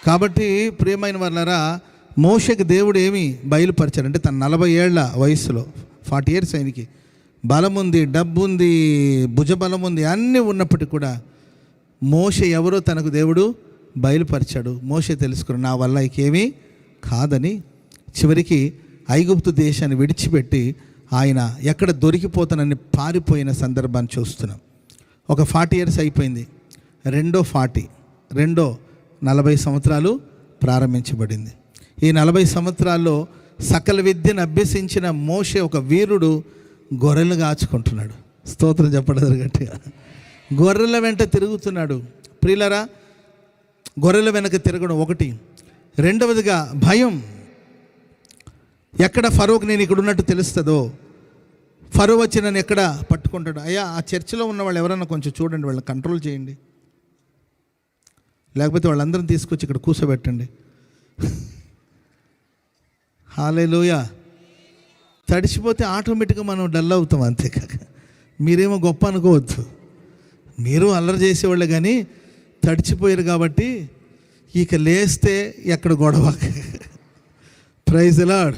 కాబట్టి ప్రియమైన వాళ్ళారా, మోషేకి దేవుడు ఏమి బయలుపరిచారు అంటే తన 40 ఏళ్ల వయసులో, 40 years ఆయనకి బలం ఉంది, డబ్బు ఉంది, భుజబలం ఉంది, అన్నీ ఉన్నప్పటికీ కూడా మోషే ఎవరో తనకు దేవుడు బయలుపరిచాడు. మోషే తెలుసుకుని నా వల్ల ఇకేమీ కాదని చివరికి ఐగుప్తు దేశాన్ని విడిచిపెట్టి ఆయన ఎక్కడ దొరికిపోతానని పారిపోయిన సందర్భాన్ని చూస్తున్నాం. ఒక 40 years అయిపోయింది. రెండో 40 సంవత్సరాలు ప్రారంభించబడింది. ఈ 40 సంవత్సరాల్లో సకల విద్యను అభ్యసించిన మోషే ఒక వీరుడు గొర్రెలు కాచుకుంటున్నాడు. స్తోత్రం చెప్పడం గట్టిగా. గొర్రెల వెంట తిరుగుతున్నాడు. ప్రియులరా, గొర్రెల వెనక తిరగడం ఒకటి. రెండవదిగా భయం. ఎక్కడ ఫరోకి నేను ఇక్కడ ఉన్నట్టు తెలుస్తుందో, ఫరో వచ్చి నన్ను ఎక్కడ పట్టుకుంటాడు. అయ్యా, ఆ చర్చిలో ఉన్న వాళ్ళు ఎవరన్నా కొంచెం చూడండి, వాళ్ళని కంట్రోల్ చేయండి, లేకపోతే వాళ్ళందరం తీసుకొచ్చి ఇక్కడ కూర్చోబెట్టండి. హల్లెలూయా. తడిచిపోతే ఆటోమేటిక్గా మనం డల్ అవుతాం, అంతేకాక మీరేమో గొప్ప అనుకోవద్దు. మీరు అల్లరి చేసేవాళ్ళే, కానీ తడిచిపోయారు కాబట్టి ఇక లేస్తే ఎక్కడ గొడవ. Praise the Lord.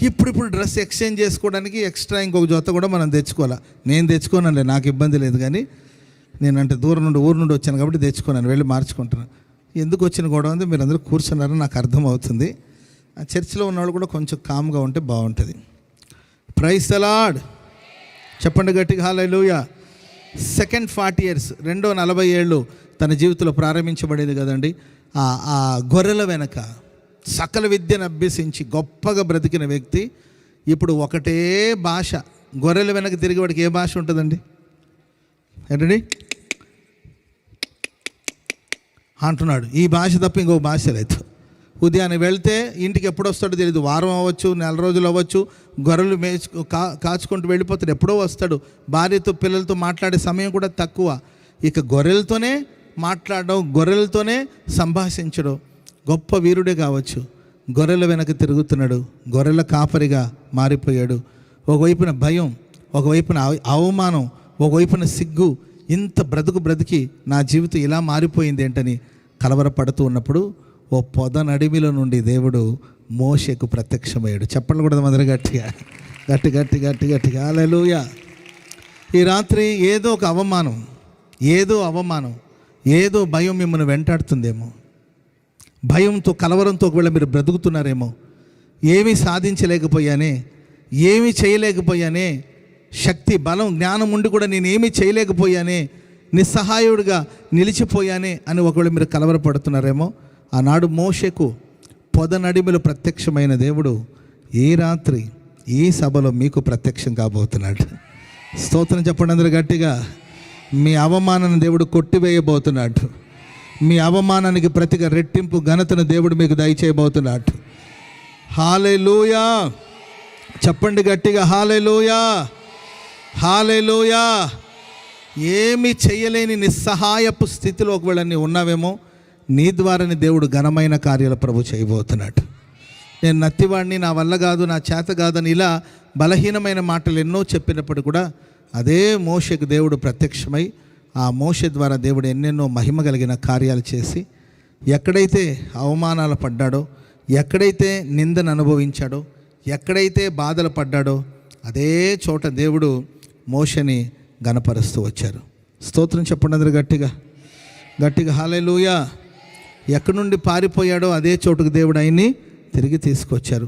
ఇప్పుడు డ్రెస్ ఎక్స్చేంజ్ చేసుకోవడానికి ఎక్స్ట్రా ఇంకొక జొత్త కూడా మనం తెచ్చుకోవాలి. నేను తెచ్చుకోనండి, నాకు ఇబ్బంది లేదు, కానీ నేనంటే ఊరు నుండి వచ్చాను కాబట్టి తెచ్చుకోను, వెళ్ళి మార్చుకుంటున్నాను. ఎందుకు వచ్చిన గొడవ ఉంది, మీరు అందరూ కూర్చున్నారని నాకు అర్థమవుతుంది. ఆ చర్చిలో ఉన్నవాళ్ళు కూడా కొంచెం కామ్గా ఉంటే బాగుంటుంది. Praise the Lord. చెప్పండి గట్టిగా హల్లెలూయా. సెకండ్ 40 years, రెండో 40 ఏళ్ళు తన జీవితంలో ప్రారంభించబడేది కదండి. ఆ గొర్రెల వెనక సకల విద్యను అభ్యసించి గొప్పగా బ్రతికిన వ్యక్తి ఇప్పుడు ఒకటే భాష. గొర్రెల వెనక తిరిగి వాడికి ఏ భాష ఉంటుందండి? ఏంటండి అంటున్నాడు. ఈ భాష తప్ప ఇంకొక భాష లేదు. ఉదయాన్నే వెళ్తే ఇంటికి ఎప్పుడు వస్తాడో తెలియదు. వారం అవ్వచ్చు, 4 రోజులు అవ్వచ్చు. గొర్రెలు కాచుకుంటూ వెళ్ళిపోతాడు. ఎప్పుడో వస్తాడు. భార్యతో పిల్లలతో మాట్లాడే సమయం కూడా తక్కువ. ఇక గొర్రెలతోనే మాట్లాడడం, గొర్రెలతోనే సంభాషించడం. గొప్ప వీరుడే కావచ్చు, గొర్రెల వెనక తిరుగుతున్నాడు. గొర్రెల కాపరిగా మారిపోయాడు. ఒకవైపున భయం, ఒకవైపున అవమానం, ఒకవైపున సిగ్గు. ఇంత బ్రతికి నా జీవితం ఇలా మారిపోయింది ఏంటని కలవరపడుతూ ఉన్నప్పుడు ఓ పొద నడిమిలో నుండి దేవుడు మోషేకు ప్రత్యక్షమయ్యాడు. చెప్పండి కూడా అందరూ గట్టిగా హల్లెలూయా. ఈ రాత్రి ఏదో ఒక అవమానం, ఏదో భయం మిమ్మల్ని వెంటాడుతుందేమో. భయంతో, కలవరంతో ఒకవేళ మీరు బ్రతుకుతున్నారేమో. ఏమీ సాధించలేకపోయానే, ఏమీ చేయలేకపోయానే, శక్తి, బలం, జ్ఞానం ఉండి కూడా నేనేమీ చేయలేకపోయానే, నిస్సహాయుడిగా నిలిచిపోయానే అని ఒకవేళ మీరు కలవరపడుతున్నారేమో. ఆనాడు మోషేకు పొద నడిమిలో ప్రత్యక్షమైన దేవుడు ఈ రాత్రి ఈ సభలో మీకు ప్రత్యక్షం కాబోతున్నాడు. స్తోత్రం చెప్పండి అందరూ గట్టిగా. మీ అవమానాన్ని దేవుడు కొట్టివేయబోతున్నాడు. మీ అవమానానికి ప్రతిగా రెట్టింపు ఘనతను దేవుడు మీకు దయచేయబోతున్నాడు. హల్లెలూయా. చెప్పండి గట్టిగా హల్లెలూయా. ఏమీ చేయలేని నిస్సహాయపు స్థితిలో ఒకవేళ నీ ఉన్నావేమో, నీ ద్వారానే దేవుడు ఘనమైన కార్యాలు ప్రభు చేయబోతున్నాడు. నేను నత్తివాడిని, నా వల్ల కాదు, నా చేత కాదని ఇలా బలహీనమైన మాటలు ఎన్నో చెప్పినప్పుడు కూడా అదే మోషేకు దేవుడు ప్రత్యక్షమై ఆ మోషే ద్వారా దేవుడు ఎన్నెన్నో మహిమ కలిగిన కార్యాలు చేసి ఎక్కడైతే అవమానాలు పడ్డాడో, ఎక్కడైతే నిందను అనుభవించాడో, ఎక్కడైతే బాధలు పడ్డాడో అదే చోట దేవుడు మోషేని గణపరుస్తూ వచ్చారు. స్తోత్రం చెప్పండి అందరూ గట్టిగా హల్లెలూయా. ఎక్కడి నుండి పారిపోయాడో అదే చోటుకు దేవుడు ఆయన్ని తిరిగి తీసుకొచ్చారు.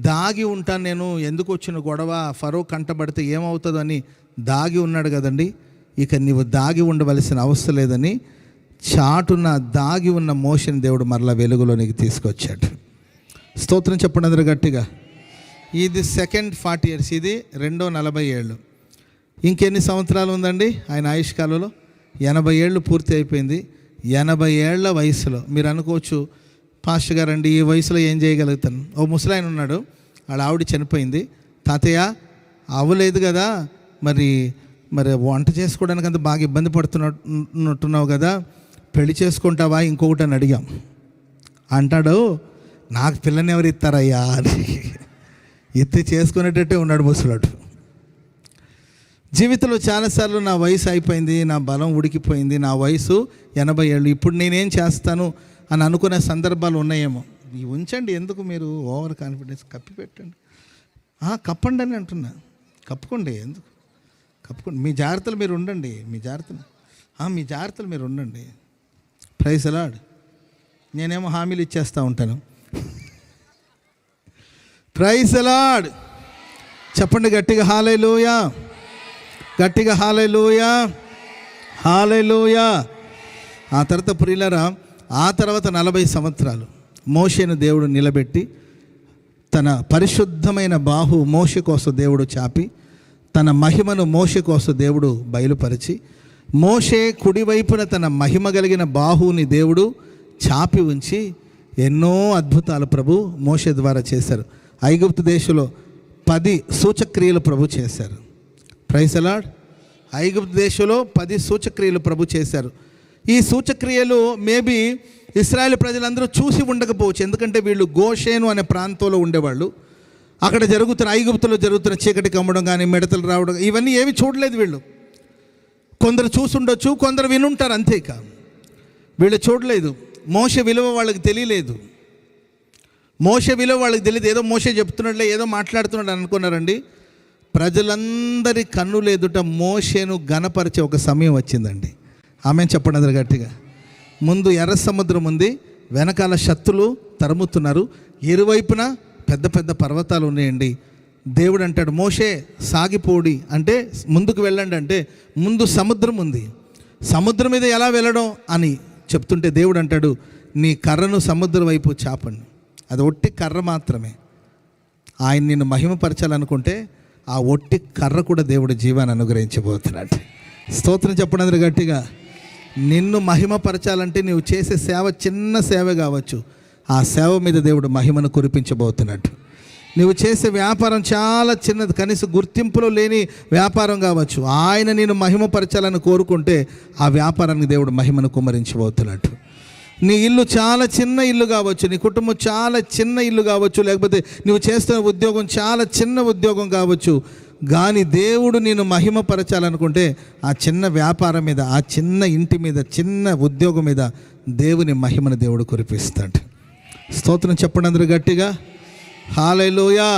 దాగి ఉంటాను నేను, ఎందుకు వచ్చిన గొడవ, ఫరో కంటబడితే ఏమవుతుందో అని దాగి ఉన్నాడు కదండి. ఇక నీవు దాగి ఉండవలసిన అవసరం లేదని చాటున దాగి ఉన్న మోషేని దేవుడు మరలా వెలుగులోనికి తీసుకొచ్చాడు. స్తోత్రం చెప్పండి అందరూ గట్టిగా. ఇది సెకండ్ 40 years, ఇది రెండో 40 ఏళ్ళు. ఇంకెన్ని సంవత్సరాలు ఉందండి ఆయన ఆయుష్కాలంలో? 80 ఏళ్ళు పూర్తి అయిపోయింది. 80 ఏళ్ల వయసులో మీరు అనుకోవచ్చు, పాస్టర్ గారండి ఈ వయసులో ఏం చేయగలుగుతాను? ఓ ముసలాయన ఉన్నాడు, వాళ్ళ ఆవిడ చనిపోయింది. తాతయ్య అవ్వలేదు కదా, మరి వంట చేసుకోవడానికి అంత బాగా ఇబ్బంది పడుతున్నట్టున్నావు కదా, పెళ్లి చేసుకుంటావా ఇంకొకటి అని అడిగాం. అంటాడు, నాకు పిల్లని ఎవరు ఇస్తారయ్యా అని. ఎత్తి చేసుకునేటట్టే ఉన్నాడు ముసలాడు. జీవితంలో చాలాసార్లు నా వయసు అయిపోయింది, నా బలం ఉడికిపోయింది, నా వయసు 80 ఏళ్ళు, ఇప్పుడు నేనేం చేస్తాను అని అనుకునే సందర్భాలు ఉన్నాయేమో. ఇవి ఉంచండి, ఎందుకు మీరు ఓవర్ కాన్ఫిడెన్స్, కప్పి పెట్టండి. కప్పండి అని అంటున్నా, కప్పుకోండి, ఎందుకు కప్పుకోండి. మీ జాగ్రత్తలు మీరు ఉండండి, మీ జాగ్రత్తలు మీరు ఉండండి. Praise Lord. నేనేమో హామీలు ఇచ్చేస్తూ ఉంటాను. Praise Lord. చెప్పండి గట్టిగా హల్లెలూయా, గట్టిగా హల్లెలూయా, హల్లెలూయా. ఆ తర్వాత ప్రియులారా, ఆ తర్వాత 40 సంవత్సరాలు మోషేను దేవుడు నిలబెట్టి తన పరిశుద్ధమైన బాహు మోషే కోసం దేవుడు చాపి తన మహిమను మోషే కోసం దేవుడు బయలుపరిచి మోషే కుడివైపున తన మహిమ కలిగిన బాహుని దేవుడు చాపి ఉంచి ఎన్నో అద్భుతాలు ప్రభు మోషే ద్వారా చేశారు. ఐగుప్తు దేశంలో 10 సూచక్రియలు ప్రభు చేశారు. Praise Lord. ఐగుప్తు దేశంలో 10 సూచక్రియలు ప్రభు చేశారు. ఈ సూచక్రియలు మేబీ ఇశ్రాయేల్ ప్రజలందరూ చూసి ఉండకపోవచ్చు, ఎందుకంటే వీళ్ళు గోషేను అనే ప్రాంతంలో ఉండేవాళ్ళు. అక్కడ ఐగుప్తులో జరుగుతున్న చీకటి కమ్మడం కానీ, మిడతలు రావడం, ఇవన్నీ ఏమి చూడలేదు వీళ్ళు. కొందరు చూసుండొచ్చు, కొందరు వినుంటారు, అంతేక వీళ్ళు చూడలేదు. మోషే విలువ వాళ్ళకి తెలియలేదు. ఏదో మోషే చెప్తున్నట్లే, ఏదో మాట్లాడుతున్నాడు అనుకున్నారండి. ప్రజలందరి కన్నులు ఎదుట మోషేను ఘనపరిచే ఒక సమయం వచ్చిందండి. ఆమె చెప్పండి అందరు గట్టిగా. ముందు ఎర్ర సముద్రం ఉంది, వెనకాల శత్రులు తరుముతున్నారు, ఇరువైపున పెద్ద పెద్ద పర్వతాలు ఉన్నాయండి. దేవుడు అంటాడు, మోషే సాగిపోడి అంటే ముందుకు వెళ్ళండి అంటే, ముందు సముద్రం ఉంది, సముద్రం మీద ఎలా వెళ్ళడం అని చెప్తుంటే దేవుడు అంటాడు, నీ కర్రను సముద్రం వైపు చాపండి. అది ఒట్టి కర్ర మాత్రమే. ఆయన నిన్ను మహిమపరచాలనుకుంటే ఆ ఒట్టి కర్ర కూడా దేవుడు జీవాన్ని అనుగ్రహించబోతున్నాడు. స్తోత్రం చెప్పండి అందరూ గట్టిగా. నిన్ను మహిమపరచాలంటే నీవు చేసే సేవ చిన్న సేవ కావచ్చు, ఆ సేవ మీద దేవుడు మహిమను కురిపించబోతున్నాడు. నువ్వు చేసే వ్యాపారం చాలా చిన్నది, కనీసం గుర్తింపులో లేని వ్యాపారం కావచ్చు, ఆయన నేను మహిమపరచాలని కోరుకుంటే ఆ వ్యాపారానికి దేవుడు మహిమను కుమ్మరించబోతున్నాడు. నీ ఇల్లు చాలా చిన్న ఇల్లు కావచ్చు, నీ కుటుంబం చాలా చిన్న ఇల్లు కావచ్చు, లేకపోతే నువ్వు చేస్తున్న ఉద్యోగం చాలా చిన్న ఉద్యోగం కావచ్చు, కానీ దేవుడు నేను మహిమపరచాలనుకుంటే ఆ చిన్న వ్యాపారం మీద, ఆ చిన్న ఇంటి మీద, చిన్న ఉద్యోగం మీద దేవుని మహిమను దేవుడు కురిపిస్తాడు. స్తోత్రం చెప్పండి అందరూ గట్టిగా. హల్లెలూయా.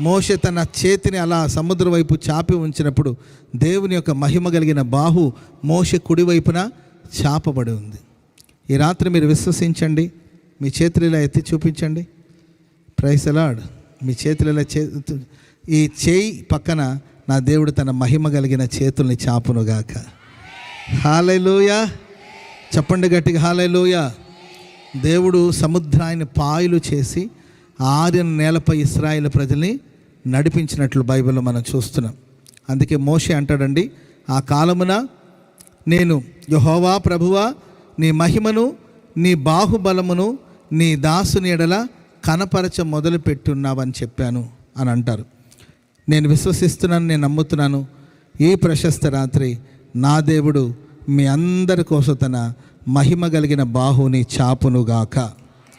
మోషే తన చేతిని అలా సముద్రం వైపు చాపి ఉంచినప్పుడు దేవుని యొక్క మహిమ కలిగిన బాహు మోషే కుడివైపున చాపబడి ఉంది. ఈ రాత్రి మీరు విశ్వసించండి, మీ చేతులు ఇలా ఎత్తి చూపించండి. Praise the lord. మీ చేతులు ఇలా ఈ చేయి పక్కన నా దేవుడు తన మహిమ కలిగిన చేతుల్ని చాపునుగాక. హల్లెలూయా. చెప్పండి గట్టిగా హల్లెలూయా. దేవుడు సముద్రాన్ని పాయలు చేసి ఆరిన నేలపై ఇశ్రాయేలు ప్రజల్ని నడిపించినట్లు బైబిల్లో మనం చూస్తున్నాం. అందుకే మోషే అంటాడండి, ఆ కాలమున నేను యెహోవా ప్రభువా నీ మహిమను నీ బాహుబలమును నీ దాసుని ఎడల కనపరచ మొదలుపెట్టున్నావని చెప్పాను అని అంటారు. నేను విశ్వసిస్తున్నాను, నేను నమ్ముతున్నాను. ఈ ప్రశస్త రాత్రి నా దేవుడు మీ అందరి కోసం తన మహిమ కలిగిన బాహుని చాపునుగాక.